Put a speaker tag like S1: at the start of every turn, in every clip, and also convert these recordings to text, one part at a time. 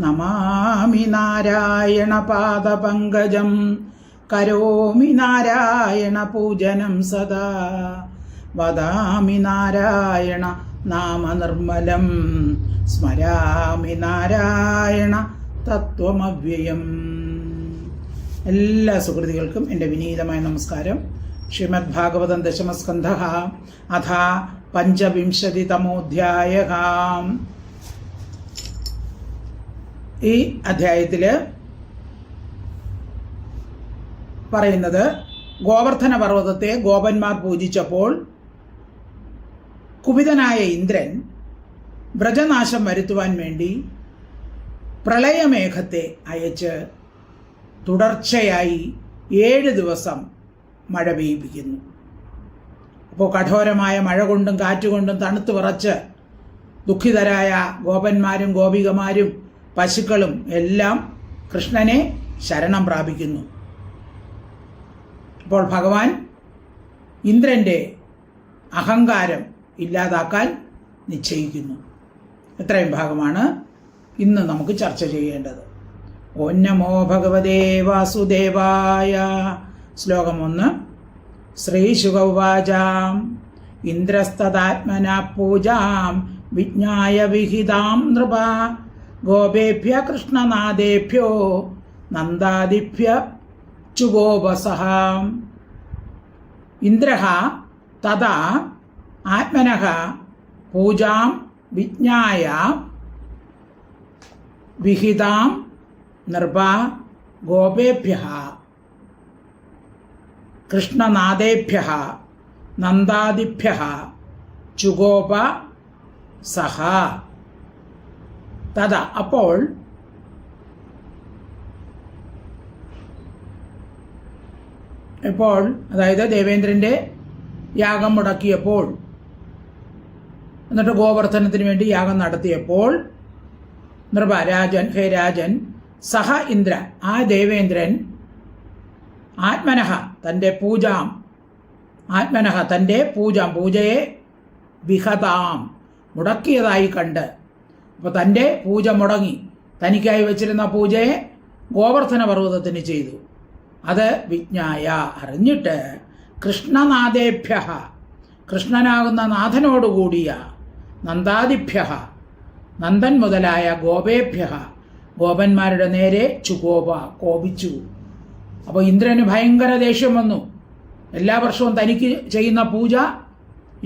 S1: നമാമി നാരായണ പാദപങ്കജം കരോമി നാരായണ പൂജനം സദാ വദാമി നാരായണ നാമനിർമ്മലം സ്മരാമി നാരായണ തത്വമവ്യയം. എല്ലാ സുഹൃത്തുക്കൾക്കും എൻ്റെ വിനീതമായ നമസ്കാരം. ശ്രീമദ് ഭാഗവതം ദശമസ്കന്ധ അഥ പഞ്ചവിംശതിതമോധ്യായ. ഈ അധ്യായത്തിൽ പറയുന്നത് ഗോവർദ്ധന പർവ്വതത്തെ ഗോപന്മാർ പൂജിച്ചപ്പോൾ കുപിതനായ ഇന്ദ്രൻ വ്രജനാശം വരുത്തുവാൻ വേണ്ടി പ്രളയമേഘത്തെ അയച്ച് തുടർച്ചയായി 7 ദിവസം മഴ പെയ്യിപ്പിക്കുന്നു. അപ്പോൾ കഠോരമായ മഴ കൊണ്ടും കാറ്റുകൊണ്ടും തണുത്ത് വിറച്ച് ദുഃഖിതരായ ഗോപന്മാരും ഗോപികമാരും പശുക്കളും എല്ലാം കൃഷ്ണനെ ശരണം പ്രാപിക്കുന്നു. അപ്പോൾ ഭഗവാൻ ഇന്ദ്രൻ്റെ അഹങ്കാരം ഇല്ലാതാക്കാൻ നിശ്ചയിക്കുന്നു. ഇത്രയും ഭാഗമാണ് ഇന്ന് നമുക്ക് ചർച്ച ചെയ്യേണ്ടത്. ഓം നമോ ഭഗവതേ വാസുദേവായ. ശ്ലോകം 1. ശ്രീശുക ഉവാച ഇന്ദ്രസ്തദാത്മന പൂജാം വിജ്ഞായ വിഹിതാം നൃപ ഗോപേഭ്യ കൃഷ്ണനാദേഭ്യോ നന്ദാദിഭ്യ ചുഗോപസഃ. ഇന്ദ്രഃ തദാ ആത്മനഃ പൂജാം വിജ്ഞായ വിഹിതാം നൃപ ഗോപേഭ്യഃ കൃഷ്ണനാദേഭ്യഃ നന്ദാദിഭ്യഃ ചുഗോപസഃ. തഥാ അപ്പോൾ അതായത് ദേവേന്ദ്രൻ്റെ യാഗം മുടക്കിയപ്പോൾ, എന്നിട്ട് ഗോവർദ്ധനത്തിന് വേണ്ടി യാഗം നടത്തിയപ്പോൾ നൃപ രാജൻ, ഹേ രാജൻ, സഹ ഇന്ദ്ര, ആ ദേവേന്ദ്രൻ ആത്മനഃ തൻ്റെ പൂജാം, ആത്മനഃ തൻ്റെ പൂജയെ വിഹതാം മുടക്കിയതായി കണ്ട്, അപ്പോൾ തൻ്റെ പൂജ മുടങ്ങി, തനിക്കായി വച്ചിരുന്ന പൂജയെ ഗോവർദ്ധന പർവ്വതത്തിന് ചെയ്തു. അത് വിജ്ഞായ അറിഞ്ഞിട്ട് കൃഷ്ണനാദേഭ്യ കൃഷ്ണനാകുന്ന നാഥനോടുകൂടിയ നന്ദാദിഭ്യ നന്ദൻ മുതലായ ഗോപേഭ്യ ഗോപന്മാരുടെ നേരെ ചുഗോപ കോപിച്ചു. അപ്പോൾ ഇന്ദ്രന് ഭയങ്കര ദേഷ്യം വന്നു. എല്ലാ വർഷവും തനിക്ക് ചെയ്യുന്ന പൂജ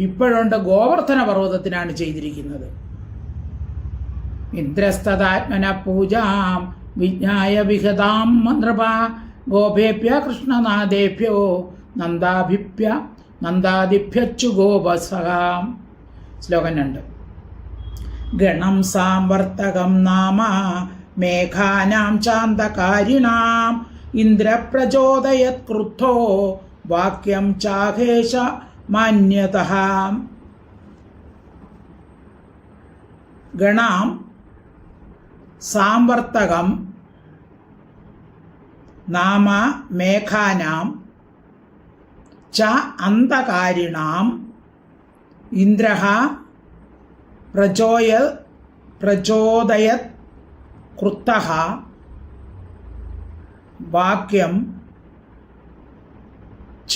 S1: ഇപ്പോഴുണ്ട് ഗോവർദ്ധന പർവ്വതത്തിനാണ് ചെയ്തിരിക്കുന്നത്. ഇന്ദ്രസ്തദാത്മന പൂജാം വിജ്ഞായ വിഹതാം നൃപ ഗോപേഭ്യ കൃഷ്ണനാദേഭ്യോ നന്ദാദിഭ്യച്ചു ഗോപസഃ. ശ്ലോകം 2. ഗണം സാംവർത്തകം നാമ മേഘാനാം ചാന്തകാരിണാം ഇന്ദ്രപ്രചോദയത് ക്രുദ്ധോ വാക്യം ചാഹേശ മാന്യതഃ. ഗണം സാംവർത്തകം നാമ മേഘാനാം ച അന്തകാരിണാം ഇന്ദ്രഃ പ്രചോദയത് ക്രുദ്ധഃ വാക്യം ച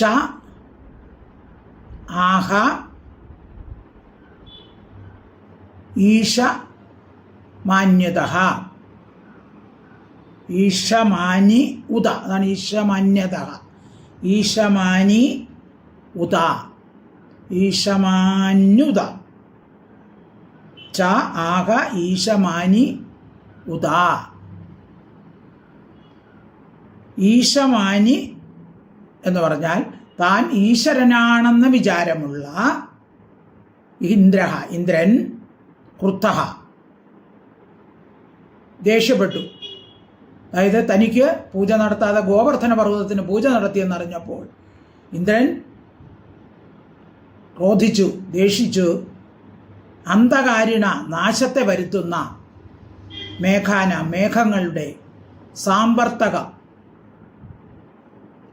S1: ആഹ ഈശമാന്യതഃ. ഈശമാനി ഉദ, അതാണ് ഈശമാന്യതഃ. ഈശമാനി ഉദ, ഈശമാന്യുത ച ആഹ ഈശമാനി ഉദ. ഈശമാനി എന്ന് പറഞ്ഞാൽ താൻ ഈശ്വരനാണെന്ന് വിചാരമുള്ള ഇന്ദ്രൻ ക്രുദ്ധഃ ദേഷ്യപ്പെട്ടു. അതായത് തനിക്ക് പൂജ നടത്താതെ ഗോവർദ്ധന പർവ്വതത്തിന് പൂജ നടത്തിയെന്നറിഞ്ഞപ്പോൾ ഇന്ദ്രൻ ക്രോധിച്ചു, ദേഷിച്ചു. അന്ധകാരിണ നാശത്തെ വരുത്തുന്ന മേഘങ്ങളുടെ സാമ്പർത്തക,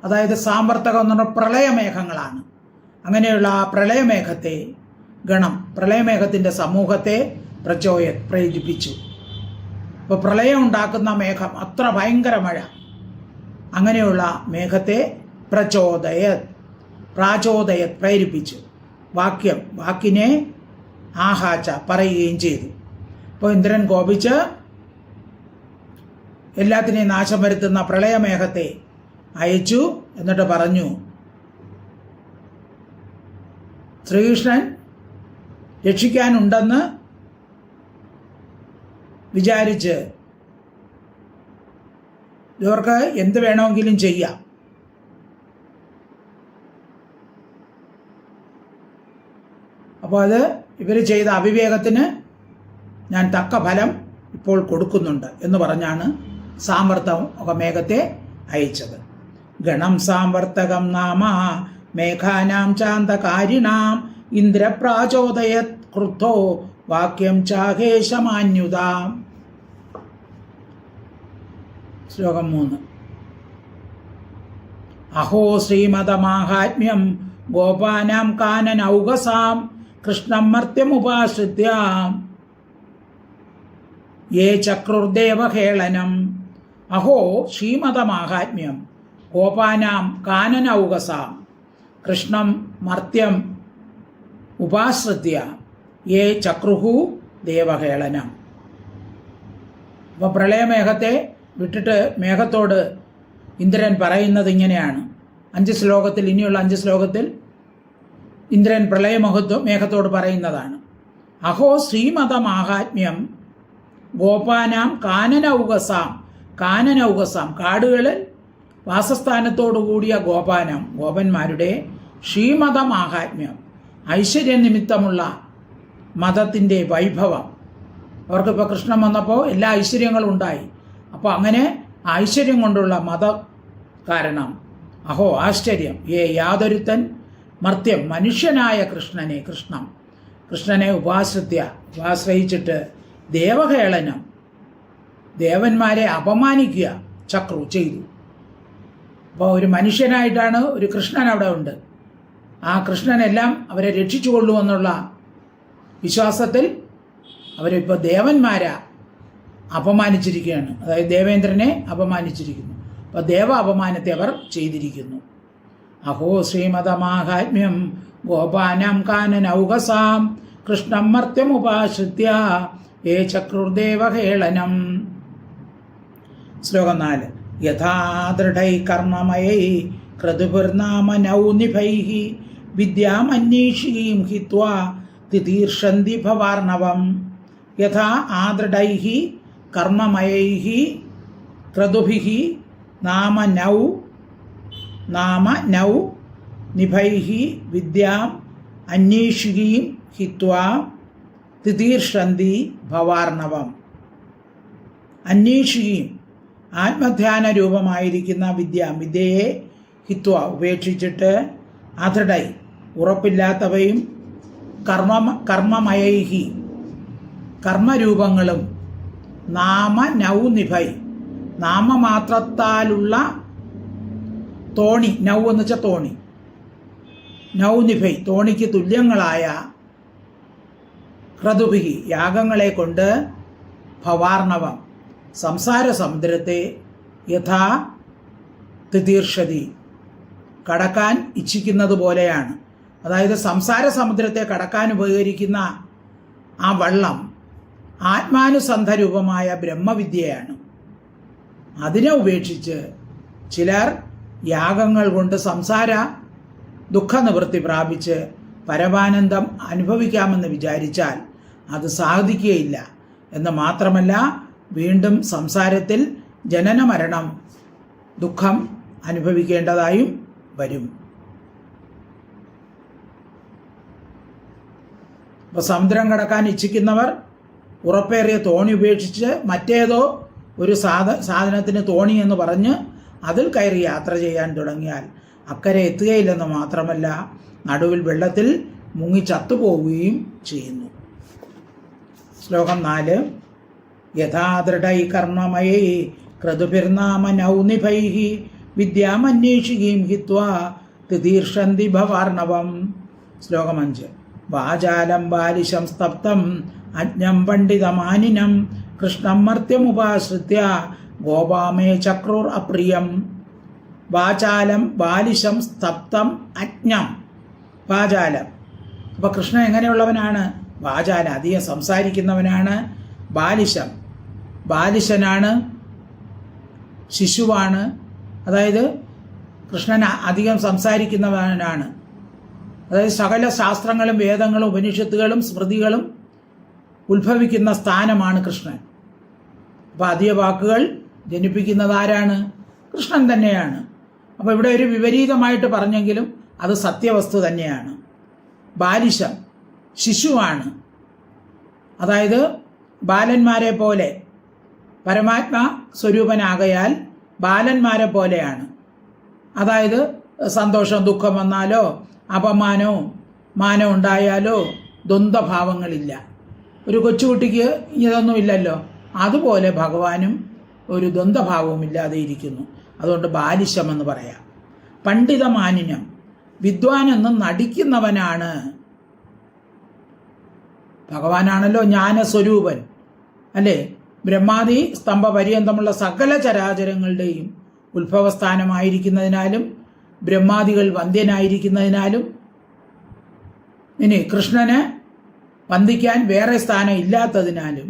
S1: അതായത് സാമ്പർത്തകം എന്ന് പറഞ്ഞാൽ പ്രളയമേഘങ്ങളാണ്. അങ്ങനെയുള്ള ആ പ്രളയമേഘത്തെ പ്രളയമേഘത്തിൻ്റെ സമൂഹത്തെ പ്രേരിപ്പിച്ചു. അപ്പോൾ പ്രളയം ഉണ്ടാക്കുന്ന മേഘം, അത്ര ഭയങ്കര മഴ, അങ്ങനെയുള്ള മേഘത്തെ പ്രാചോദയത് പ്രേരിപ്പിച്ചു. വാക്കിനെ ആഹാച്ച പറയുകയും ചെയ്തു. അപ്പോൾ ഇന്ദ്രൻ കോപിച്ച് എല്ലാത്തിനെയും നാശം വരുത്തുന്ന പ്രളയമേഘത്തെ അയച്ചു. എന്നിട്ട് പറഞ്ഞു, ശ്രീകൃഷ്ണൻ രക്ഷിക്കാനുണ്ടെന്ന് വിചാരിച്ച് ഇവർക്ക് എന്ത് വേണമെങ്കിലും ചെയ്യാം. അപ്പോൾ അത് ഇവർ ചെയ്ത അവിവേകത്തിന് ഞാൻ തക്ക ഫലം ഇപ്പോൾ കൊടുക്കുന്നുണ്ട് എന്ന് പറഞ്ഞാണ് സാമർത്ഥക മേഘത്തെ അയച്ചത്. ഗണം സാമർത്ഥകം നാമ മേഘാനാം ചാന്തകാരിണാം ഇന്ദ്രപ്രാചോദയത് ക്രുദ്ധോ വാക്യം ചാഹേശമാന്യുതാം. ശ്ലോകം 3. അഹോ ശ്രീമദമാഹാത്മ്യം ഗോപാനാം കാനനൗകസാം കൃഷ്ണം മർത്യമുപാശ്രിത്യ യേ ചക്രുർദേവഹേളനം. അഹോ ശ്രീമദമാഹാത്മ്യം ഗോപാനാം കാനനൗകസാം കൃഷ്ണം മർത്യം ഉപാശ്രിത്യ യേ ചക്രുഹു ദേവഹേളനം. അപ്പോൾ പ്രളയമേഘത്തെ വിട്ടിട്ട് മേഘത്തോട് ഇന്ദ്രൻ പറയുന്നത് ഇങ്ങനെയാണ്. 5 ശ്ലോകത്തിൽ, ഇനിയുള്ള 5 ശ്ലോകത്തിൽ ഇന്ദ്രൻ മേഘത്തോട് പറയുന്നതാണ്. അഹോ ശ്രീമദമാഹാത്മ്യം ഗോപാനാം കാനനൗകസാം. കാടുകളിൽ വാസസ്ഥാനത്തോടു കൂടിയ ഗോപന്മാരുടെ ശ്രീമദമാഹാത്മ്യം, ഐശ്വര്യനിമിത്തമുള്ള മതത്തിൻ്റെ വൈഭവം. അവർക്കിപ്പോൾ കൃഷ്ണൻ വന്നപ്പോൾ എല്ലാ ഐശ്വര്യങ്ങളും ഉണ്ടായി. അപ്പോൾ അങ്ങനെ ഐശ്വര്യം കൊണ്ടുള്ള മത കാരണം അഹോ ആശ്ചര്യം. യാതൊരുത്തൻ മർത്യം മനുഷ്യനായ കൃഷ്ണനെ ഉപാശ്രയിച്ചിട്ട് ദേവഹേളനം, ദേവന്മാരെ അപമാനിക്കുക ചക്രു ചെയ്തു. അപ്പോൾ ഒരു മനുഷ്യനായിട്ടാണ് ഒരു കൃഷ്ണൻ അവിടെ ഉണ്ട്. ആ കൃഷ്ണനെല്ലാം അവരെ രക്ഷിച്ചുകൊള്ളുമെന്നുള്ള വിശ്വാസത്തിൽ അവരിപ്പോൾ ദേവന്മാരെ അപമാനിച്ചിരിക്കുകയാണ്. അതായത് ദേവേന്ദ്രനെ അപമാനിച്ചിരിക്കുന്നു. അപ്പോൾ ദേവ അപമാനത്തെ അവർ ചെയ്തിരിക്കുന്നു. അഹോ ശ്രീമദമാഹാത്മ്യം ഗോപാനാം കാനനൗകസാം കൃഷ്ണം മർത്യമുപാശ്രിത്യ യേ ചക്രുർദേവഹേളനം. ശ്ലോകം 4. യഥാ ദൃഢൈ കർമ്മമയൈ ക്രതുഭിർനാമനൗനിഭൈഃ വിദ്യാമന്വേഷീം ഹിത്വാ തിതീർഷന്തി ഭവാർണവം. യഥാ ആദൃഢൈഃ കർമ്മമയൈഃ ക്രതുഭിഃ നാമ നൗ നിഭൈഃ വിദ്യാം അന്വേഷീം ഹിത്വാ തിതീർഷന്തി ഭവാർണവം. അന്വേഷീം ആത്മധ്യാന രൂപമായിരിക്കുന്ന വിദ്യയെ ഹിത്വ ഉപേക്ഷിച്ചിട്ട് അദൃഢൈ ഉറപ്പില്ലാത്തവയും കർമ്മമയൈഹി കർമ്മരൂപങ്ങളും നൗനിഭൈ നാമമാത്രത്താലുള്ള തോണി, നൗ എന്ന് വെച്ചാൽ തോണി, നൗനിഭൈ തോണിക്ക് തുല്യങ്ങളായ ക്രതുഭിഹി യാഗങ്ങളെ കൊണ്ട് ഭവാർണവം സംസാര സമുദ്രത്തെ യഥാ തിതീർഷതി കടക്കാൻ ഇച്ഛിക്കുന്നത് പോലെയാണ്. അതായത് സംസാര സമുദ്രത്തെ കടക്കാൻ ഉപകരിക്കുന്ന ആ വള്ളം ആത്മാനുസന്ധ രൂപമായ ബ്രഹ്മവിദ്യയാണ്. അതിനെ ഉപേക്ഷിച്ച് ചിലർ യാഗങ്ങൾ കൊണ്ട് സംസാര ദുഃഖനിവൃത്തി പ്രാപിച്ച് പരമാനന്ദം അനുഭവിക്കാമെന്ന് വിചാരിച്ചാൽ അത് സാധിക്കുകയില്ല. എന്ന് മാത്രമല്ല, വീണ്ടും സംസാരത്തിൽ ജനന മരണം ദുഃഖം അനുഭവിക്കേണ്ടതായും വരും. അപ്പോൾ സമുദ്രം കടക്കാൻ ഇച്ഛിക്കുന്നവർ ഉറപ്പേറിയ തോണി ഉപേക്ഷിച്ച് മറ്റേതോ ഒരു സാധനത്തിന് തോണി എന്ന് പറഞ്ഞ് അതിൽ കയറി യാത്ര ചെയ്യാൻ തുടങ്ങിയാൽ അക്കരെ എത്തുകയില്ലെന്ന് മാത്രമല്ല, നടുവിൽ വെള്ളത്തിൽ മുങ്ങി ചത്തുപോവുകയും ചെയ്യുന്നു. ശ്ലോകം 4. യഥാ ദൃഢൈ കർമ്മമയൈ ക്രതുഭിർനാമ നൗനിഭൈഃ വിദ്യാമന്വേഷീം ഹിത്വാ തിതീർഷന്തി ഭവാർണവം. ശ്ലോകം 5. വാചാലം ബാലിശം സ്തപ്തം അജ്ഞം പണ്ഡിതമാനിനം കൃഷ്ണം മർത്യമുപാശ്രിത്യ ഗോപാമേ ചക്രൂർ അപ്രിയം. വാചാലം ബാലിശം സ്തപ്തം അജ്ഞം. വാചാലം, അപ്പോൾ കൃഷ്ണൻ എങ്ങനെയുള്ളവനാണ്? വാചാലം, അധികം സംസാരിക്കുന്നവനാണ്. ബാലിശം, ബാലിശനാണ്. ശിശുവാണ്, അതായത് കൃഷ്ണൻ അധികം സംസാരിക്കുന്നവനാണ്. അതായത് സകല ശാസ്ത്രങ്ങളും വേദങ്ങളും ഉപനിഷത്തുകളും സ്മൃതികളും ഉത്ഭവിക്കുന്ന സ്ഥാനമാണ് കൃഷ്ണൻ. അപ്പോൾ അധിക വാക്കുകൾ ജനിപ്പിക്കുന്നത് ആരാണ്? കൃഷ്ണൻ തന്നെയാണ്. അപ്പോൾ ഇവിടെ ഒരു വിപരീതമായിട്ട് പറഞ്ഞെങ്കിലും അത് സത്യവസ്തു തന്നെയാണ്. ബാലിശം, ശിശുവാണ്. അതായത് ബാലന്മാരെ പോലെ, പരമാത്മ സ്വരൂപനാകയാൽ ബാലന്മാരെ പോലെയാണ്. അതായത് സന്തോഷം ദുഃഖം വന്നാലോ അപമാനവും മാനം ഉണ്ടായാലോ ദ്വന്ദ്ഭാവങ്ങളില്ല. ഒരു കൊച്ചുകുട്ടിക്ക് ഇതൊന്നുമില്ലല്ലോ. അതുപോലെ ഭഗവാനും ഒരു ദ്വന്ദ്ഭാവവുമില്ലാതെ ഇരിക്കുന്നു. അതുകൊണ്ട് ബാലിശം എന്ന് പറയാം. പണ്ഡിതമാനിനം, വിദ്വാൻ എന്ന് നടിക്കുന്നവനാണ്. ഭഗവാനാണല്ലോ ജ്ഞാനസ്വരൂപൻ, അല്ലേ? ബ്രഹ്മാദി സ്തംഭ പര്യന്തമുള്ള സകല ചരാചരങ്ങളുടെയും ഉത്ഭവസ്ഥാനമായിരിക്കുന്നതിനാലും ബ്രഹ്മാദികൾ വന്ധ്യനായിരിക്കുന്നതിനാലും ഇനി കൃഷ്ണന് വന്ദിക്കാൻ വേറെ സ്ഥാനം ഇല്ലാത്തതിനാലും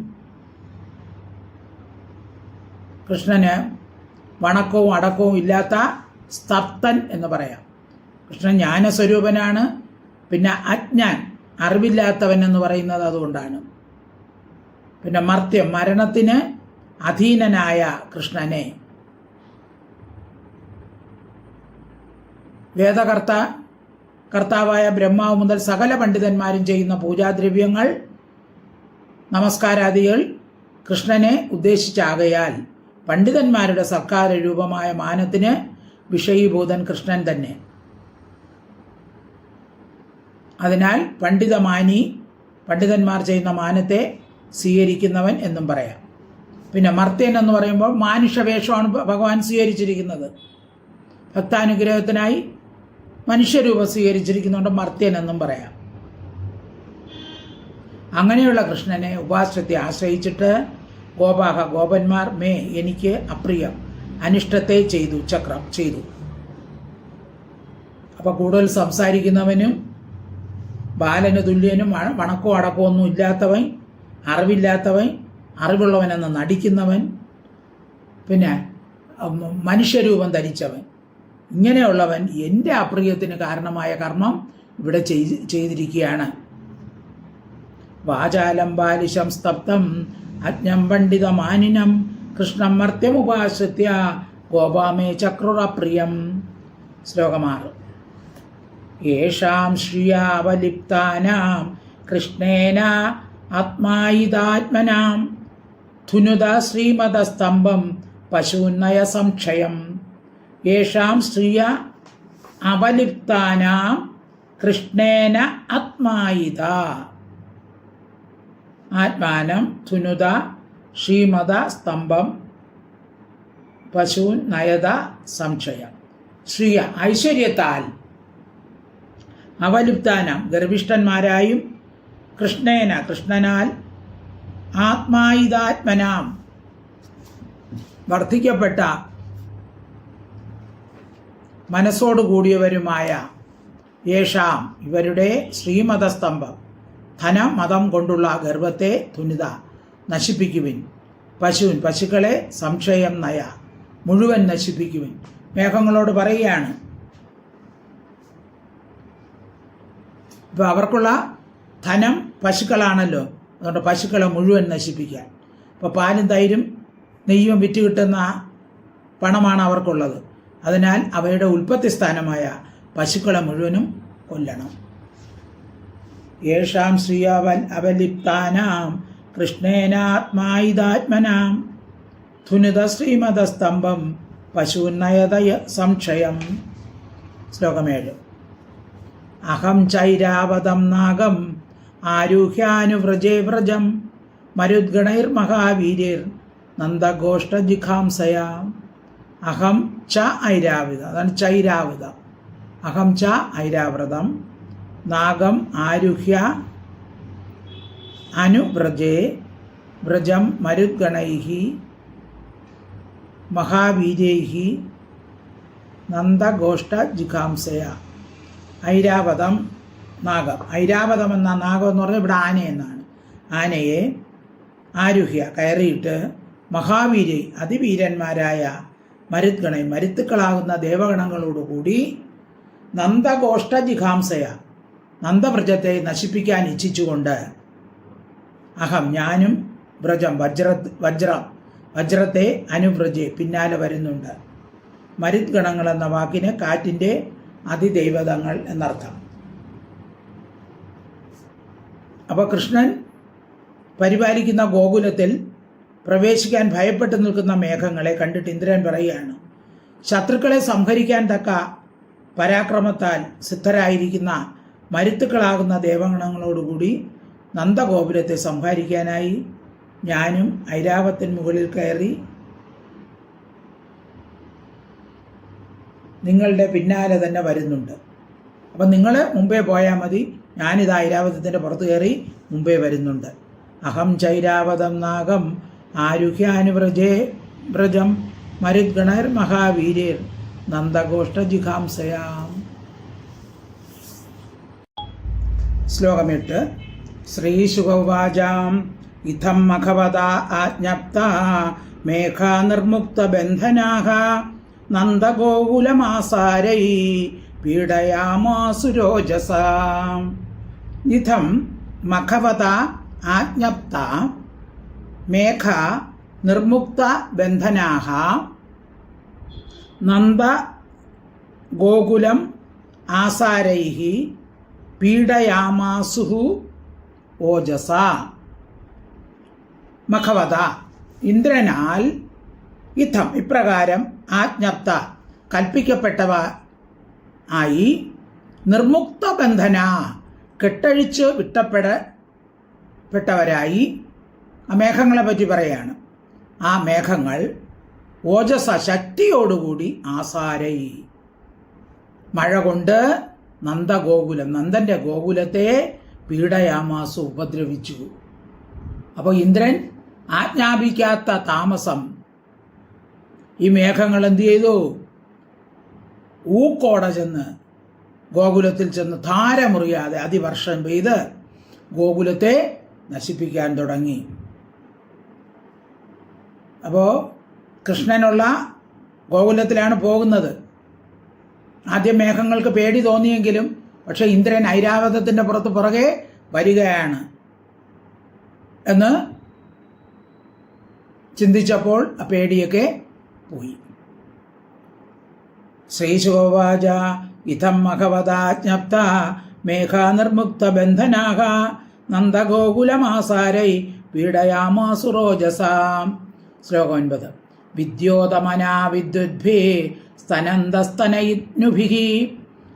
S1: കൃഷ്ണന് വണക്കവും അടക്കവും ഇല്ലാത്ത സ്തപ്തൻ എന്ന് പറയാം. കൃഷ്ണൻ ജ്ഞാനസ്വരൂപനാണ്. പിന്നെ അജ്ഞാൻ, അറിവില്ലാത്തവൻ എന്ന് പറയുന്നത് അതുകൊണ്ടാണ്. പിന്നെ മർത്യം, മരണത്തിന് അധീനനായ കൃഷ്ണനെ കർത്താവായ ബ്രഹ്മാവ് മുതൽ സകല പണ്ഡിതന്മാരും ചെയ്യുന്ന പൂജാദ്രവ്യങ്ങൾ, നമസ്കാരാദികൾ കൃഷ്ണനെ ഉദ്ദേശിച്ചാകയാൽ പണ്ഡിതന്മാരുടെ സർക്കാർ രൂപമായ മാനത്തിന് വിഷയീഭൂതൻ കൃഷ്ണൻ തന്നെ. അതിനാൽ പണ്ഡിതമാനി, പണ്ഡിതന്മാർ ചെയ്യുന്ന മാനത്തെ സ്വീകരിക്കുന്നവൻ എന്നും പറയാം. പിന്നെ മർത്യൻ എന്ന് പറയുമ്പോൾ മാനുഷവേഷമാണ് ഭഗവാൻ സ്വീകരിച്ചിരിക്കുന്നത്. ഭക്താനുഗ്രഹത്തിനായി മനുഷ്യരൂപം സ്വീകരിച്ചിരിക്കുന്നുണ്ട്, മർത്യൻ എന്നും പറയാം. അങ്ങനെയുള്ള കൃഷ്ണനെ ഉപാശ്രത്തെ ആശ്രയിച്ചിട്ട് ഗോപാഹ, ഗോപന്മാർ മേ എനിക്ക് അപ്രിയം, അനിഷ്ടത്തെ ചെയ്തു. അപ്പോൾ കൂടുതൽ സംസാരിക്കുന്നവനും ബാലന് തുല്യനും വണക്കോ അടക്കോ ഒന്നും ഇല്ലാത്തവൻ, അറിവില്ലാത്തവൻ, അറിവുള്ളവനെന്ന് നടിക്കുന്നവൻ, പിന്നെ മനുഷ്യരൂപം ധരിച്ചവൻ, ഇങ്ങനെയുള്ളവൻ എൻ്റെ അപ്രിയത്തിന് കാരണമായ കർമ്മം ഇവിടെ ചെയ്തിരിക്കുകയാണ്. വാചാലം ബാലിശം സ്തപ്തം അജ്ഞം പണ്ഡിതമാനിനം കൃഷ്ണം മർത്യമുപാശ്രിത്യ ഗോപാമേ ചക്രുറപ്രിയം. ശ്ലോകം 6. യേഷാം ശ്രിയാവലിപ്താനാം കൃഷ്ണേന ആത്മായിതാത്മനാം ധുനുത ശ്രീമതസ്തംഭം പശൂന്നയ സംക്ഷയം. യേഷാം ശ്രിയ അവലിപ്താനാം കൃഷ്ണേന ആത്മായിത ആത്മാനം ധുനുത ശ്രീമത സ്തംഭം പശൂൻ നയത സംശയം. ശ്രിയ, ഐശ്വര്യത്താൽ, അവലിപ്താനം ഗർഭിഷ്ഠന്മാരായും, കൃഷ്ണേന കൃഷ്ണനാൽ, ആത്മായിതാത്മനാം വർദ്ധിക്കപ്പെട്ട മനസ്സോടുകൂടിയവരുമായ, യേഷാം ഇവരുടെ ശ്രീമതസ്തംഭം ധനമതം കൊണ്ടുള്ള ഗർഭത്തെ തുനിത നശിപ്പിക്കുവിൻ, പശുവിൻ പശുക്കളെ സംശയം നയ മുഴുവൻ നശിപ്പിക്കുവിൻ. മേഘങ്ങളോട് പറയുകയാണ്. ഇപ്പോൾ അവർക്കുള്ള ധനം പശുക്കളാണല്ലോ, അതുകൊണ്ട് പശുക്കളെ മുഴുവൻ നശിപ്പിക്കാൻ. ഇപ്പോൾ പാലും തൈരും നെയ്യും വിറ്റ് കിട്ടുന്ന പണമാണ് അവർക്കുള്ളത്. അതിനാൽ അവയുടെ ഉൽപ്പത്തി സ്ഥാനമായ പശുക്കളെ മുഴുവനും കൊല്ലണം. യേഷാം ശ്രീയവൽ അവലിപ്താനാം കൃഷ്ണേനാത്മായിതാത്മനാം ധുനുത ശ്രീമതസ്തംഭം പശൂന്നയതയ സംശയം. ശ്ലോകം 7. അഹം ചൈരാവതം നാഗം ആരുഹ്യാനുവ്രജേ വ്രജം മരുദ്ഗണൈർമഹാവീര്യർ നന്ദഗോഷ്ടജിഖാംസയാ. അഹം ച ഐരാവിത, അതാണ് ചൈരാവിത. അഹം ച ഐരാവ്രതം നാഗം ആരുഹ്യ അനുവ്രജേ വ്രജം മരുദ്ഗണൈഃ മഹാവീര്യൈഃ നന്ദഗോഷ്ഠജിഘാംസയ. ഐരാവതം നാഗം. ഐരാവതം എന്ന നാഗം എന്ന് പറഞ്ഞാൽ ഇവിടെ ആന എന്നാണ്. ആനയെ ആരുഹ്യ കയറിയിട്ട് മഹാവീര്യ അതിവീരന്മാരായ മരുദ്ഗണ മരുത്തുക്കളാകുന്ന ദേവഗണങ്ങളോടുകൂടി നന്ദഗോഷ്ഠജിഘാംസയ നന്ദവ്രജത്തെ നശിപ്പിക്കാൻ ഇച്ഛിച്ചുകൊണ്ട് അഹം ഞാനും വ്രജം വജ്രത്തെ അനുവ്രജെ പിന്നാലെ വരുന്നുണ്ട്. മരുദ്ഗണങ്ങൾ എന്ന വാക്കിന് കാറ്റിൻ്റെ അതിദൈവതങ്ങൾ എന്നർത്ഥം. അപ്പോൾ കൃഷ്ണൻ പരിപാലിക്കുന്ന ഗോകുലത്തിൽ പ്രവേശിക്കാൻ ഭയപ്പെട്ടു നിൽക്കുന്ന മേഘങ്ങളെ കണ്ടിട്ട് ഇന്ദ്രൻ പറയുകയാണ്, ശത്രുക്കളെ സംഹരിക്കാൻ തക്ക പരാക്രമത്താൽ സിദ്ധരായിരിക്കുന്ന മരുത്തുക്കളാകുന്ന ദേവഗണങ്ങളോടുകൂടി നന്ദഗോപുരത്തെ സംഹരിക്കാനായി ഞാനും ഐരാവത്തിന് മുകളിൽ കയറി നിങ്ങളുടെ പിന്നാലെ തന്നെ വരുന്നുണ്ട്. അപ്പം നിങ്ങൾ മുമ്പേ പോയാൽ മതി, ഞാനിത് ഐരാവതത്തിൻ്റെ പുറത്ത് കയറി മുമ്പേ വരുന്നുണ്ട്. അഹം ചൈരാവതം നാഗം ആരുഹ്യാനുവ്രജം മരുദ്ഗണർ മഹാവീര്യർ നന്ദഗോഷ്ഠജിഘാംസയാം. ശ്ലോകം 8. ശ്രീശുകൗവാചാം ഇത്തം മഖവതാ ആജ്ഞപ്ത മേഘാ നിർമുക്തബന്ധനാഃ നന്ദഗോകുലമാസാരൈ പീഡയാമാസു രോജസാ. ഇത്തം മഖവതാ ആജ്ഞപ്ത മേഘാ നിർമുക്തബന്ധനാഃ നന്ദഗോകുലം ആസാരൈഃ പീഡയാമാസു ഓജസ. മഖവത ഇന്ദ്രനാൽ ഇത്തം ഇപ്രകാരം ആജ്ഞപ്ത കൽപ്പിക്കപ്പെട്ടവ ആയി നിർമുക്ത ബന്ധന കെട്ടഴിച്ച് വിട്ടപ്പെട്ടവരായി ആ മേഘങ്ങളെ പറ്റി പറയാണ്. ആ മേഘങ്ങൾ ഓജസ ശക്തിയോടുകൂടി ആസാരൈ മഴ കൊണ്ട് നന്ദഗോകുലം നന്ദൻ്റെ ഗോകുലത്തെ പീഡയാമാസു ഉപദ്രവിച്ചു. അപ്പോൾ ഇന്ദ്രൻ ആജ്ഞാപിക്കാത്ത താമസം ഈ മേഘങ്ങൾ എന്ത് ചെയ്തു? ഊക്കോടെ ചെന്ന് ഗോകുലത്തിൽ ചെന്ന് ധാരമുറിയാതെ അതിവർഷം പെയ്ത് ഗോകുലത്തെ നശിപ്പിക്കാൻ തുടങ്ങി. അപ്പോൾ കൃഷ്ണനുള്ള ഗോകുലത്തിലാണ് പോകുന്നത്. ആദ്യം മേഘങ്ങൾക്ക് പേടി തോന്നിയെങ്കിലും പക്ഷെ ഇന്ദ്രൻ ഐരാവതത്തിൻ്റെ പുറകെ വരികയാണ് എന്ന് ചിന്തിച്ചപ്പോൾ ആ പേടിയൊക്കെ പോയി. ശ്രീശുകോവാച ഇതം മഖവതാജ്ഞപ്ത മേഘാ നിർമുക്ത ബന്ധനാഃ നന്ദഗോകുലമാസാരൈ പീഡയാമാസു രോജസാം. ശ്ലോകം 9. വിദ്യോതമനാ വിദ്യുദ്ഭിः സ്തനന്തസ്തനയിനുഭിः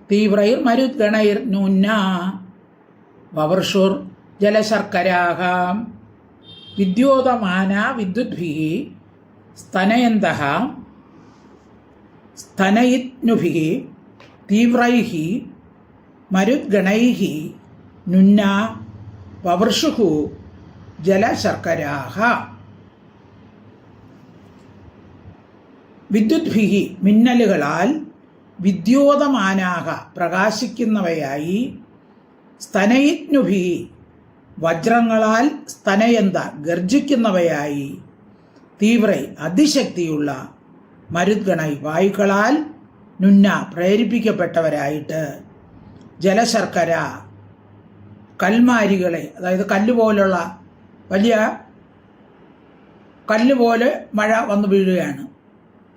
S1: തീവ്രൈർമരുദ്ഗണൈർനൂന്നാ വവർഷുർ ജലശർക്കരാഃ. വിദ്യോതമാനാ വിദ്യുദ്ഭിः സ്തനയന്തഃ സ്തനയിനുഭിः തീവ്രൈഃ മരുദ്ഗണൈഃ നുന്നാ വവർഷുഃ ജലശർക്കരാഃ. വിദ്യുദ്ഭിः മിന്നലുകളാൽ വിദ്യോതമാനാഃ പ്രകാശിക്കുന്നവയായി സ്തനയിനുഭിः വജ്രങ്ങളാൽ സ്തനയന്ത ഗർജിക്കുന്നവയായി തീവ്രൈ അതിശക്തിയുള്ള മരുദ്ഗണൈ വായുക്കളാൽ നുന്ന പ്രേരിപ്പിക്കപ്പെട്ടവരായിട്ട് ജലശർക്കര കൽമാരികളെ അതായത് കല്ലുപോലുള്ള വലിയ കല്ലുപോലെ മഴ വന്നു വീഴുകയാണ്.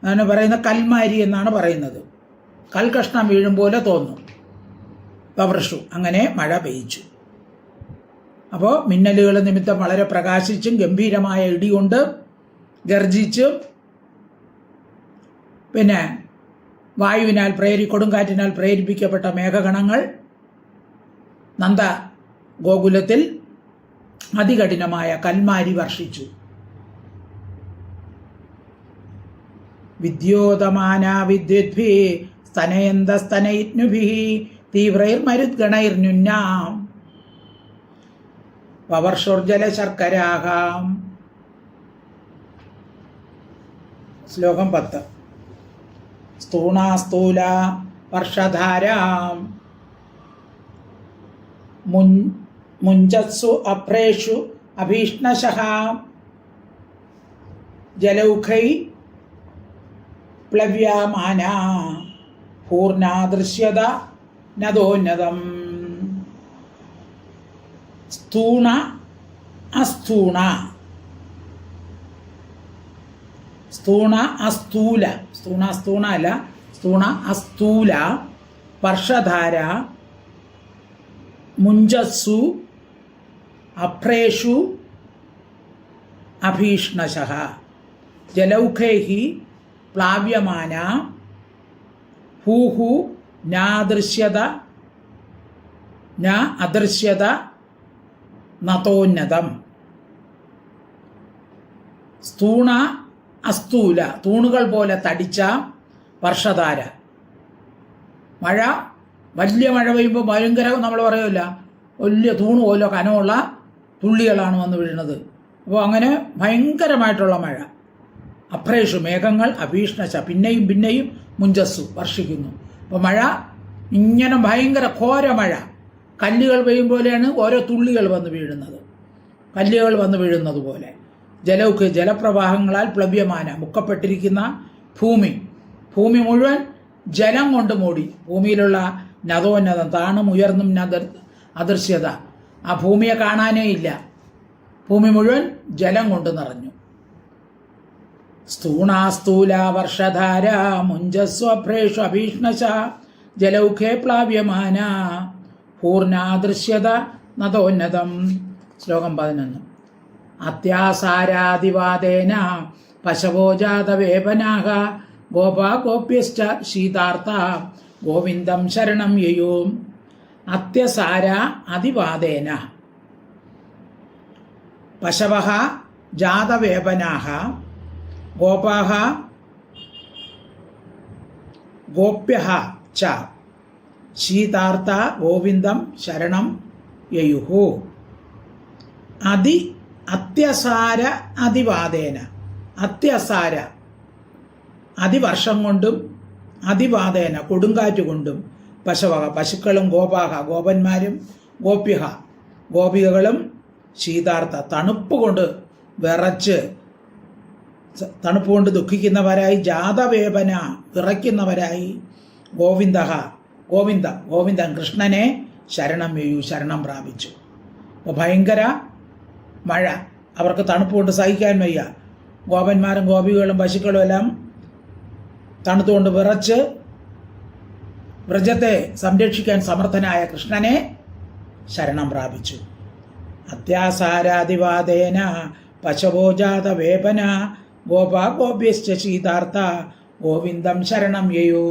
S1: അതാണ് പറയുന്നത് കൽമാരി എന്നാണ് പറയുന്നത്. കൽകഷ്ണം വീഴും പോലെ തോന്നും. പവർഷു അങ്ങനെ മഴ പെയ്ച്ചു. അപ്പോൾ മിന്നലുകൾ നിമിത്തം വളരെ പ്രകാശിച്ചും ഗംഭീരമായ ഇടികൊണ്ട് ഗർജിച്ചും പിന്നെ വായുവിനാൽ കൊടുങ്കാറ്റിനാൽ പ്രേരിപ്പിക്കപ്പെട്ട മേഘഗണങ്ങൾ നന്ദ ഗോകുലത്തിൽ അതികഠിനമായ കൽമാരി വർഷിച്ചു. വിദ്യോതമാനാ വിദ്യുദ്ഭിः സ്തനയന്തസ്തനയിനുഭിः തീവ്രൈർമരുദ്ഗണൈർനുന്നാം വവർഷോർജലശർക്കരാഃ. ശ്ലോകം 10. സ്ഥൂണാസ്ഥൂല വർഷധാരാം മുഞ്ചത്സു അപ്രേഷു അഭീഷ്ണശഃ ജലൗഖൈ പ്ലവ്യമാന പൂർണ്ണാദൃശ്യത നദോന്നതം. സ്ഥൂണ അസ്ഥൂണ, സ്ഥൂണ അസ്ഥൂല, സ്ഥൂണ സ്ഥൂണ അല്ല, സ്ഥൂണ അസ്ഥൂല വർഷധാര മുഞ്ചസ്സു അപ്രേഷു അഭീഷ്ണശഃ ജലൗഖൈഃ പ്ലാവ്യമാന ഭൂഹു നാദൃശ്യത ന അദൃശ്യത നതോന്നതം. സ്ഥൂണ അസ്ഥൂല, തൂണുകൾ പോലെ തടിച്ച വർഷധാര. മഴ, വലിയ മഴ പെയ്യുമ്പോൾ ഭയങ്കര, നമ്മൾ പറയുമല്ല, വലിയ തൂണ് പോലെ കനമുള്ള തുള്ളികളാണ് വന്ന് വീഴുന്നത്. അപ്പോൾ അങ്ങനെ ഭയങ്കരമായിട്ടുള്ള മഴ. അപ്രേഷു മേഘങ്ങൾ, അഭീഷ്ണശ പിന്നെയും പിന്നെയും മുഞ്ചസ്സു വർഷിക്കുന്നു. അപ്പോൾ മഴ ഇങ്ങനെ ഭയങ്കര ഘോര മഴ, കല്ലുകൾ പെയ്യും പോലെയാണ് ഓരോ തുള്ളികൾ വന്ന് വീഴുന്നത്, കല്ലുകൾ വന്ന് വീഴുന്നത് പോലെ. ജലൗഖ് ജലപ്രവാഹങ്ങളാൽ പ്ലവ്യമാന മുക്കപ്പെട്ടിരിക്കുന്ന ഭൂമി, ഭൂമി മുഴുവൻ ജലം കൊണ്ട് മൂടി. ഭൂമിയിലുള്ള നദോന്നതം, താണും ഉയർന്നും അദൃശ്യത, ആ ഭൂമിയെ കാണാനേ ഇല്ല, ഭൂമി മുഴുവൻ ജലം കൊണ്ട് നിറഞ്ഞു. സ്ഥൂണാസ്ഥൂല വർഷധാര മുഞ്ചസ്വപ്രേഷു അഭീഷ്ണശ ജലൗഖേ പ്ലാവ്യമാന പൂർണ്ണാദൃശ്യത നതോന്നതം. ശ്ലോകം 11. അത്യാസാരാദിവാദേന പശവോ ജാതവേപനാഹ ഗോപാ ഗോപ്യശ്ച ശീതാർത്ഥ ഗോവിന്ദം ശരണം യയോ. അത്യസാര അതിവാദേന പശവഃ ജാതവേപനാഹ ഗോപാഃ ഗോപ്യഃ ച ശീതാർത്ഥ ഗോവിന്ദം ശരണം യയുഹു. അത്യസാര അതിവാദേന, അത്യസാര അതിവർഷം കൊണ്ടും അതിവാദേന കൊടുങ്കാറ്റ് കൊണ്ടും പശവഹ പശുക്കളും ഗോപാഹ ഗോപന്മാരും ഗോപ്യഹ ഗോപികകളും ശീതാർത്ഥ തണുപ്പ് കൊണ്ട് വിറച്ച് തണുപ്പ് കൊണ്ട് ദുഃഖിക്കുന്നവരായി ജാതവേപന വിറയ്ക്കുന്നവരായി ഗോവിന്ദൻ കൃഷ്ണനെ ശരണം ശരണം പ്രാപിച്ചു. അപ്പോൾ ഭയങ്കര മഴ, അവർക്ക് തണുപ്പ് കൊണ്ട് സഹിക്കാൻ വയ്യ. ഗോപന്മാരും ഗോപികളും പശുക്കളും എല്ലാം തണുത്തുകൊണ്ട് വിറച്ച് വ്രജത്തെ സംരക്ഷിക്കാൻ സമർത്ഥനായ കൃഷ്ണനെ ശരണം പ്രാപിച്ചു. അത്യാസാരാദിവാദേന പശവോജാത വേപന ഗോപാ ഗോപ്യശ്ച ശീതാർത്ഥ ഗോവിന്ദം ശരണം യയോ.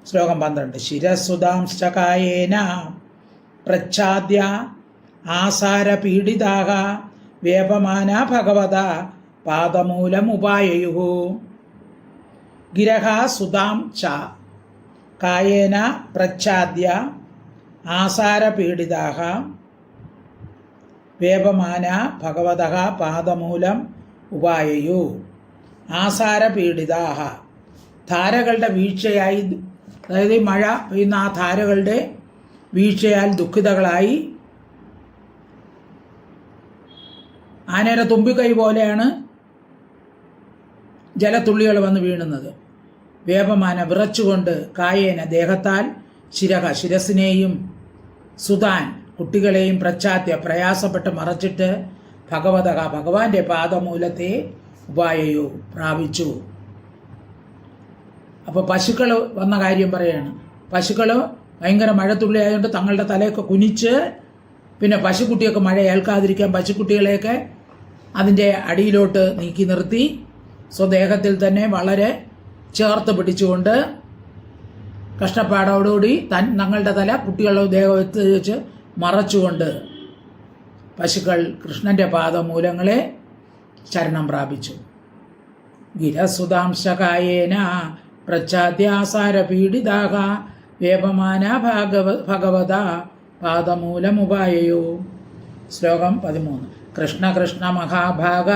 S1: ശ്ലോകം 12. ശിരസുദാംശ്ചകായേന പ്രച്ഛാദ്യ ആസാരപീഡിതാഃ വേപമാന ഭഗവത പാദമൂലമുപായയുഃ. ഗിരഃ സുതാം ച കായേന പ്രച്ഛാദ്യ ആസാരപീഡിതാഃ വേപമാന ഭഗവതഃ പാദമൂലം ഉപായയു. ആസാരപീഡിതാഃ ധാരകളുടെ വീഴ്ചയായി, അതായത് മഴ പെയ്യുന്ന ആ ധാരകളുടെ വീഴ്ചയാൽ ദുഃഖിതകളായി, ആനയുടെ തുമ്പിക്കൈ പോലെയാണ് ജലത്തുള്ളികൾ വന്ന് വീണുന്നത്. വേപമാന വിറച്ചുകൊണ്ട് കായേന ദേഹത്താൽ ശിരഹ ശിരസിനെയും സുതാൻ കുട്ടികളെയും പ്രച്ഛാദ്യ പ്രയാസപ്പെട്ട് മറച്ചിട്ട് ഭഗവതഃ ഭഗവാന്റെ പാദമൂലത്തെ ഉപായയോ പ്രാപിച്ചു. അപ്പോൾ പശുക്കൾ വന്ന കാര്യം പറയാണ്. പശുക്കൾ ഭയങ്കര മഴത്തുള്ളി ആയതുകൊണ്ട് തങ്ങളുടെ തലയൊക്കെ കുനിച്ച്, പിന്നെ പശുക്കുട്ടിയൊക്കെ മഴ ഏൽക്കാതിരിക്കാൻ പശുക്കുട്ടികളെയൊക്കെ അതിൻ്റെ അടിയിലോട്ട് നീക്കി നിർത്തി സ്വദേഹത്തിൽ തന്നെ വളരെ ചേർത്ത് പിടിച്ചുകൊണ്ട് കഷ്ടപ്പാടോടുകൂടി തങ്ങളുടെ തല കുട്ടികളുടെ ദേഹത്ത് വെച്ച് മറച്ചുകൊണ്ട് പശുക്കൾ കൃഷ്ണൻ്റെ പാദമൂലങ്ങളെ ശരണം പ്രാപിച്ചു. ഗിരസുതാംശകായേന പ്രച്ഛാദ്യാസാരപീഡിതാഃ വേപമാന ഭഗവത പാദമൂലമുപായയോ. ശ്ലോകം 13. കൃഷ്ണ കൃഷ്ണ മഹാഭാഗ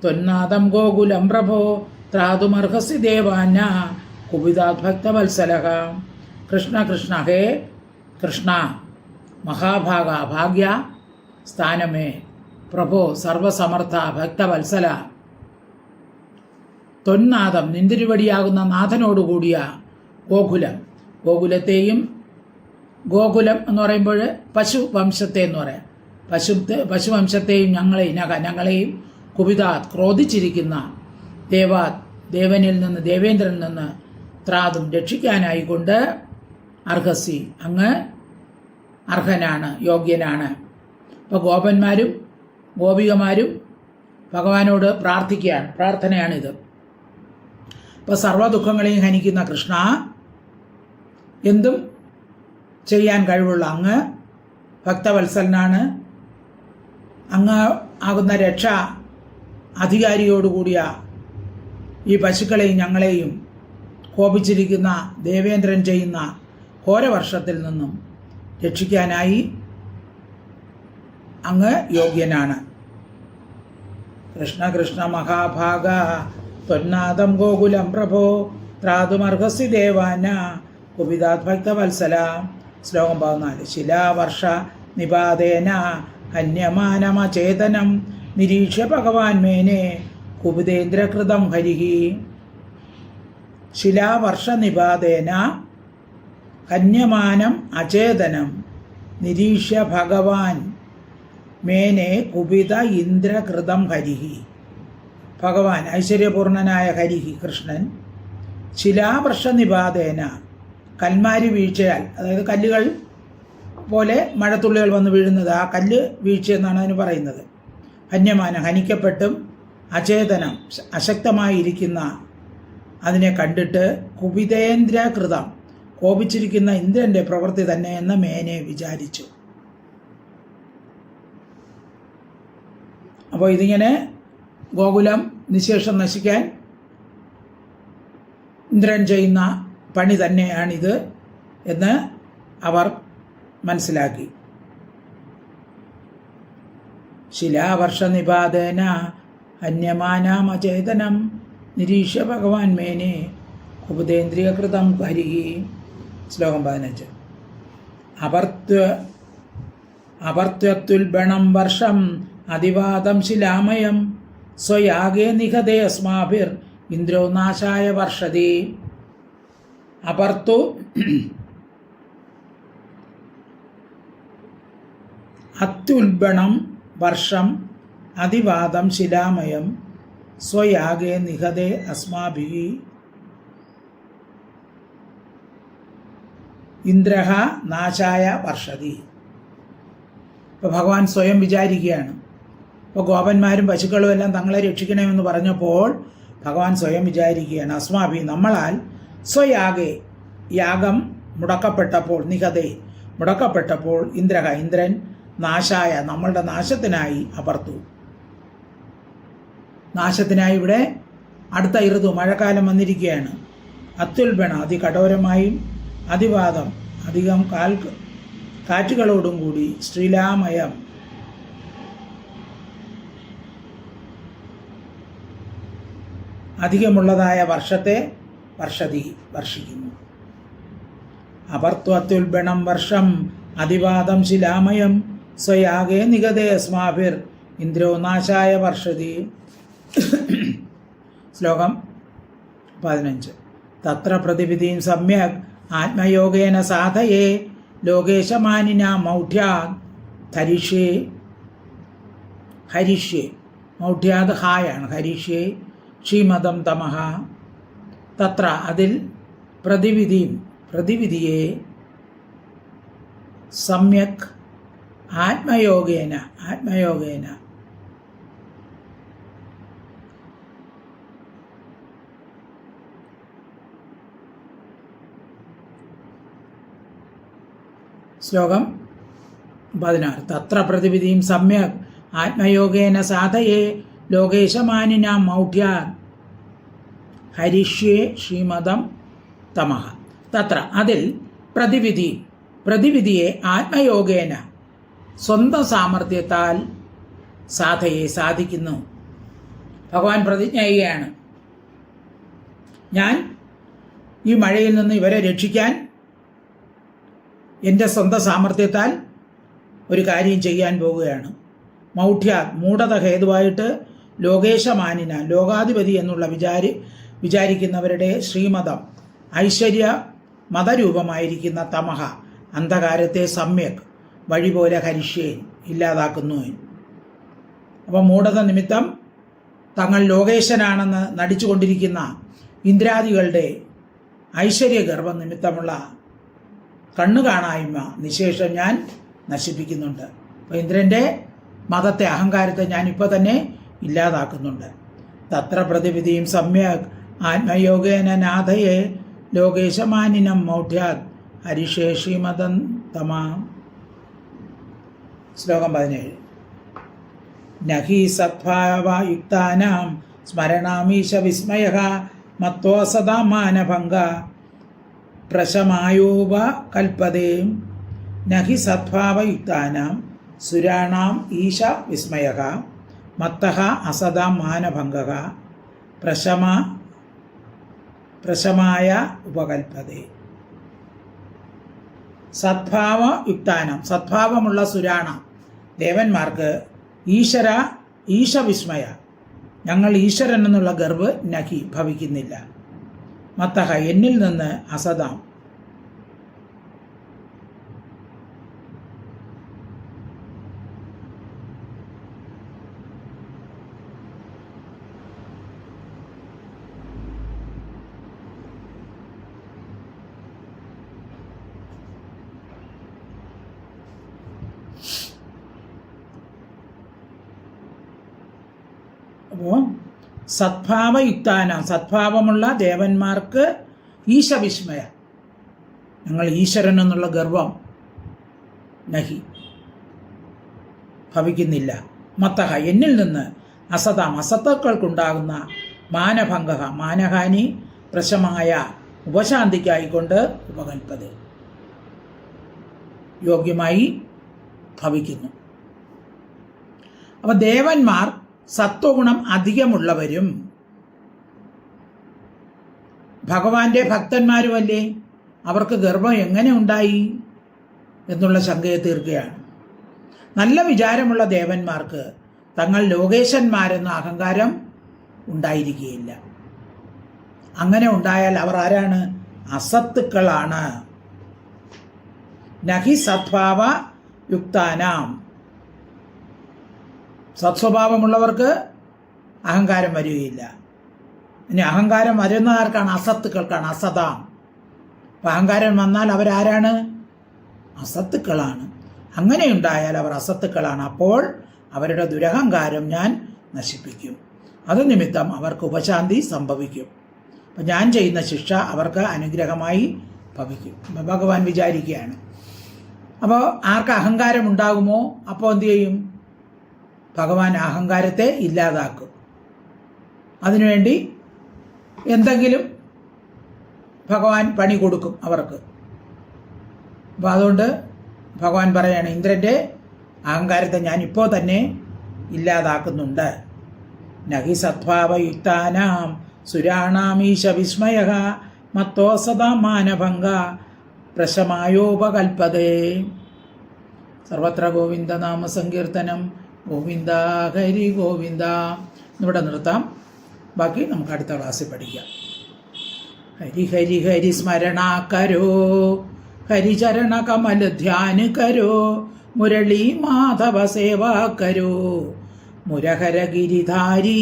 S1: ത്വന്നാദം ഗോകുലം പ്രഭോ ത്രാതുമർഹസി ദേവാന കുപിതാത് ഭക്തവത്സലഃ. കൃഷ്ണ കൃഷ്ണ ഹേ കൃഷ്ണ മഹാഭാഗ ഭാഗ്യ സ്ഥാനമേ പ്രഭോ സർവസമർത്ഥ ഭക്തവത്സല. തൊന്നാഥം നിന്തിരുവടിയാകുന്ന നാഥനോടുകൂടിയ ഗോകുലം. ഗോകുലത്തെയും ഗോകുലം എന്ന് പറയുമ്പോൾ പശുവംശത്തെ എന്ന് പറയാം. പശുവംശത്തെയും ഞങ്ങളെയും കുപിതാത് ക്രോധിച്ചിരിക്കുന്ന ദേവനിൽ നിന്ന് ദേവേന്ദ്രനിൽ നിന്ന് ത്രാതും രക്ഷിക്കാനായിക്കൊണ്ട് അർഹസി അങ്ങ് അർഹനാണ്, യോഗ്യനാണ്. അപ്പോൾ ഗോപന്മാരും ഗോപികമാരും ഭഗവാനോട് പ്രാർത്ഥിക്കുകയാണ്, പ്രാർത്ഥനയാണിത്. ഇപ്പോൾ സർവ്വദുഃഖങ്ങളെയും ഹനിക്കുന്ന കൃഷ്ണ, എന്തും ചെയ്യാൻ കഴിവുള്ള അങ്ങ് ഭക്തവത്സലനാണ്. അങ്ങ് ആകുന്ന രക്ഷ അധികാരിയോടുകൂടിയ ഈ പശുക്കളെയും ഞങ്ങളെയും കോപിച്ചിരിക്കുന്ന ദേവേന്ദ്രൻ ചെയ്യുന്ന ഘോരവർഷത്തിൽ നിന്നും രക്ഷിക്കാനായി അങ്ങ് യോഗ്യനാണ്. കൃഷ്ണ കൃഷ്ണ മഹാഭാഗ ത്വന്നാദം ഗോകുലം പ്രഭോ ത്രാതുമർഹസി ദേവാന കുപിതാത് ഭക്തവത്സല. ശ്ലോകം 14. ശിലാവർഷ നിപാതേന ഹന്യമാനമചേതനം നിരീക്ഷ്യ ഭഗവാൻ മേനെ കുപിതേന്ദ്രകൃതം ഹരിഹി. ശിലാവർഷ നിപാതേന ഹന്യമാനം അചേതനം നിരീക്ഷ്യ ഭഗവാൻ മേനെ കുപിത ഇന്ദ്രകൃതം ഹരിഹി. ഭഗവാൻ ഐശ്വര്യപൂർണനായ ഹരിഹി കൃഷ്ണൻ ശിലാവർഷ നിപാതേന കൽമാരി വീഴ്ചയാൽ, അതായത് കല്ലുകൾ പോലെ മഴത്തുള്ളികൾ വന്ന് വീഴുന്നത്, ആ കല്ല് വീഴ്ച എന്നാണ് അതിന് പറയുന്നത്. ഹന്യമാനം ഹനിക്കപ്പെട്ടും അചേതനം അശക്തമായിരിക്കുന്ന അതിനെ കണ്ടിട്ട് കുപിതേന്ദ്രകൃതം കോപിച്ചിരിക്കുന്ന ഇന്ദ്രൻ്റെ പ്രവൃത്തി തന്നെ എന്ന് മേനെ വിചാരിച്ചു. അപ്പോൾ ഇതിങ്ങനെ ഗോകുലം നിശേഷം നശിക്കാൻ ഇന്ദ്രൻ ചെയ്യുന്ന പണി തന്നെയാണിത് എന്ന് അവർ മനസ്സിലാക്കി. ശിലാവർഷ നിപാതേന ഹന്യമാനാമചേതനം നിരീക്ഷ്യ ഭഗവാൻ മേനെ കുപിതേന്ദ്രിയകൃതം ഹരിഹി. ശ്ലോകം 15. അപർത്വത്തുൽബണം വർഷം അതിവാദം ശിലാമയം സ്വയാഗേ നിഹതേ അസ്മാഭിർ ഇന്ദ്രോ നാശായ വർഷതി. അപർത്തു അത്യുൽബണം വർഷം അതിവാദം ശിലാമയം സ്വയാഗേ നിഹതേ അസ്മാഭിः ഇന്ദ്രഃ നാശായ വർഷതി. ഇപ്പോൾ ഭഗവാൻ സ്വയം വിചാരിക്കുകയാണ്. ഇപ്പോൾ ഗോപന്മാരും പശുക്കളും എല്ലാം തങ്ങളെ രക്ഷിക്കണമെന്ന് പറഞ്ഞപ്പോൾ ഭഗവാൻ സ്വയം വിചാരിക്കുകയാണ്, അസ്മാഭി നമ്മളാൽ സ്വയാഗേ യാഗം മുടക്കപ്പെട്ടപ്പോൾ, നിഹതേ മുടക്കപ്പെട്ടപ്പോൾ, ഇന്ദ്രൻ നാശായ നമ്മളുടെ നാശത്തിനായി അപർത്തു. നാശത്തിനായി ഇവിടെ അടുത്ത ഋതു മഴക്കാലം വന്നിരിക്കുകയാണ്. അത്യുൽബണ അതികഠോരമായും അതിവാദം അധികം കാറ്റുകളോടും കൂടി ശ്രീലാമയം അധികമുള്ളതായ വർഷത്തെ വർഷിക്കുന്നു. അപർത്വത്യുൽബണം വർഷം അതിവാദം ശിലാമയം സ്വയാഗേ നിഗതേ അസ്മാഭിർ ഇന്ദ്രോ നാശായ വർഷതി. ശ്ലോകം 15. തത്ര പ്രതിവിധിം സമ്യക് ആത്മയോഗേന സാധയേ ലോകേശമാനിന മൗഢ്യാത് ഹരിഷ്യേ മൗഢ്യാത് ഹായാണ് ഹരിഷ്യേ ശ്രീമതം തമഹ. തത്ര അതിൽ പ്രതിവിധിയെ സമ്യക് ആത്മയോഗേന ശ്ലോകം 16. തത്ര പ്രതിവിധിം സമ്യക് ആത്മയോഗേന സാധയേ ലോകേശമാനിന മൗഢ്യാത് ഹരിഷ്യേ ശ്രീമതം തമഹ. തത്ര അതിൽ പ്രതിവിധിയെ ആത്മയോഗേന സ്വന്തം സാമർഥ്യത്താൽ സാധിക്കുന്നു. ഭഗവാൻ പ്രതിജ്ഞ ചെയ്യുകയാണ്, ഞാൻ ഈ മഴയിൽ നിന്ന് ഇവരെ രക്ഷിക്കാൻ എൻ്റെ സ്വന്തം സാമർഥ്യത്താൽ ഒരു കാര്യം ചെയ്യാൻ പോവുകയാണ്. മൗഢ്യാത് മൂഢത ഹേതുവായിട്ട് ലോകേശമാനിന ലോകാധിപതി എന്നുള്ള വിചാരിക്കുന്നവരുടെ ശ്രീമതം ഐശ്വര്യ മതരൂപമായിരിക്കുന്ന തമഹ അന്ധകാരത്തെ സമ്യക് വഴി പോലെ ഹരിഷ്യേൻ ഇല്ലാതാക്കുന്നു. അപ്പം മൂഢത നിമിത്തം തങ്ങൾ ലോകേശനാണെന്ന് നടിച്ചുകൊണ്ടിരിക്കുന്ന ഇന്ദ്രാദികളുടെ ഐശ്വര്യഗർഭം നിമിത്തമുള്ള കണ്ണുകാണായ്മ നിശേഷം ഞാൻ നശിപ്പിക്കുന്നുണ്ട്. അപ്പോൾ ഇന്ദ്രൻ്റെ മതത്തെ അഹങ്കാരത്തെ ഞാനിപ്പോൾ തന്നെ ഇല്ലാതാക്കുന്നുണ്ട്. തത്ര പ്രതിവിധിയും സമ്യക് ആത്മയോഗേന നാഥയെ ലോകേശമാനിനം മൗഢ്യാത് ഹരിശേഷി മതം തമാ. ശ്ലോകം 17. നഹി സദ്ഭാവയുക്താനാം സ്മരണാമീശ വിസ്മയഃ മത്വോ സദാ മാനഭംഗ പ്രശമായോപകൽപ്പതേ. നഹി സദ്ഭാവയുക്താനാം സുരാണാം ഈശ വിസ്മയഃ മത്തഃ അസദാ മാനഭംഗഃ പ്രശമായ ഉപകൽപ്പതേ. സദ്ഭാവയുക്താനം സദ്ഭാവമുള്ള സുരാണ ദേവന്മാർക്ക് ഈശവിസ്മയ ഞങ്ങൾ ഈശ്വരൻ എന്നുള്ള ഗർവ് നഹി ഭവിക്കുന്നില്ല. മത്തഹ എന്നിൽ നിന്ന് അസദാം അപ്പോൾ സദ്ഭാവയുക്താന സദ്ഭാവമുള്ള ദേവന്മാർക്ക് ഈശവിസ്മയ ഞങ്ങൾ ഈശ്വരൻ എന്നുള്ള ഗർവം നഹി ഭവിക്കുന്നില്ല. മത്തഹ എന്നിൽ നിന്ന് അസതാം അസത്തുക്കൾക്കുണ്ടാകുന്ന മാനഭംഗ മാനഹാനി പ്രശമായ ഉപശാന്തിക്കായിക്കൊണ്ട് ഉപകൽപ്പത യോഗ്യമായി ഭവിക്കുന്നു. അപ്പോൾ ദേവന്മാർ സത്വഗുണം അധികമുള്ളവരും ഭഗവാന്റെ ഭക്തന്മാരുമല്ലേ, അവർക്ക് ഗർഭം എങ്ങനെ ഉണ്ടായി എന്നുള്ള ശങ്കയെ തീർക്കുകയാണ്. നല്ല വിചാരമുള്ള ദേവന്മാർക്ക് തങ്ങൾ ലോകേശന്മാരെന്ന അഹങ്കാരം ഉണ്ടായിരിക്കുകയില്ല. അങ്ങനെ ഉണ്ടായാൽ അവർ ആരാണ്? അസത്തുക്കളാണ്. നഹി സദ്ഭാവ യുക്താനാം സത്സ്വഭാവമുള്ളവർക്ക് അഹങ്കാരം വരികയില്ല. ഇനി അഹങ്കാരം വരുന്ന ആർക്കാണ്? അസത്തുക്കൾക്കാണ്. അസതാം. അപ്പം അഹങ്കാരം വന്നാൽ അവരാരാണ്? അസത്തുക്കളാണ്. അങ്ങനെ ഉണ്ടായാൽ അവർ അസത്തുക്കളാണ്. അപ്പോൾ അവരുടെ ദുരഹങ്കാരം ഞാൻ നശിപ്പിക്കും. അത് നിമിത്തം അവർക്ക് ഉപശാന്തി സംഭവിക്കും. അപ്പം ഞാൻ ചെയ്യുന്ന ശിക്ഷ അവർക്ക് അനുഗ്രഹമായി ഭവിക്കും. ഭഗവാൻ വിചാരിക്കുകയാണ്. അപ്പോൾ ആർക്ക് അഹങ്കാരം ഉണ്ടാകുമോ അപ്പോൾ എന്തു ചെയ്യും? ഭഗവാൻ അഹങ്കാരത്തെ ഇല്ലാതാക്കും. അതിനുവേണ്ടി എന്തെങ്കിലും ഭഗവാൻ പണി കൊടുക്കും അവർക്ക്. അപ്പോൾ അതുകൊണ്ട് ഭഗവാൻ പറയാണ്, ഇന്ദ്രൻ്റെ അഹങ്കാരത്തെ ഞാൻ ഇപ്പോൾ തന്നെ ഇല്ലാതാക്കുന്നുണ്ട്. നഹി സദ്ഭാവയുക്താനാം സുരാണാമീശ വിസ്മയഃ മത്തോ സദാ മാനഭംഗ പ്രശമായോപകൽപ്പതേ. സർവത്ര ഗോവിന്ദനാമ സങ്കീർത്തനം. ഗോവിന്ദ ഹരി ഗോവിന്ദ. ഇവിടെ നിർത്താം. ബാക്കി നമുക്ക് അടുത്ത ക്ലാസ്സിൽ പഠിക്കാം. ഹരി ഹരി ഹരി സ്മരണ കരോ ഹരിചരണ കമൽ ധ്യാന കരോ മുരളി മാധവ സേവാ കരോ മുരഹര ഗിരിധാരി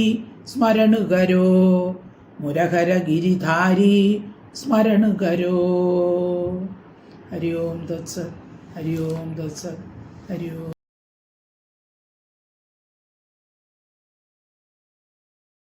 S1: സ്മരണ കരോ മുരഹര ഗിരിധാരി സ്മരണ കരോ. ഹരി ഓം തത്സത്. ഹരി ഓം തത്സത്. ഹരി ഓം.